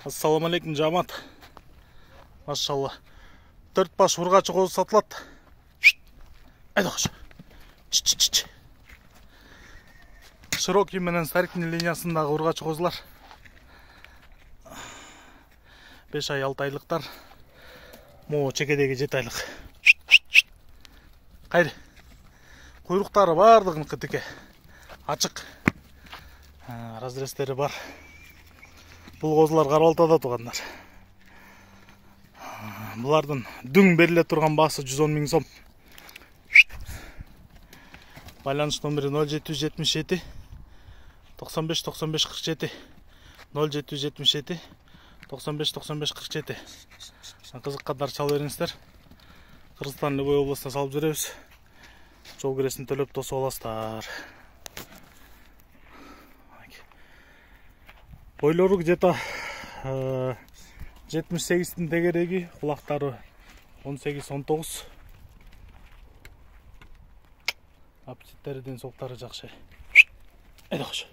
Ассаламу алейкум, жамат. Машалла. 4 баш ургачы қозы сатылады. Айда қош. Широкий менен Старикин линиясындағы ургачы қозылар. 5 ай 6 айлықтар. Мо чекедегі 7 айлық. Қайыр. Құйрықтары бардығын қытыке. Açık. Разрестері бар. Бұл қозылар Қарабалтада туғандар. Бұлардың дүң беріле тұрған басы 110 000 сом. Байланыш номері 0777 95 95 47 0777 95 95 47. Қызыққандар чал беріңіздер. Қырғызстан Любой облысына салып жүреміз. Жол кіресін төлеп тосып аласыздар. Бойлары где-то 78-тің тегереги, құлақтары 18-19. Аппетиттері, денсаулықтары жақсы. Айда қош.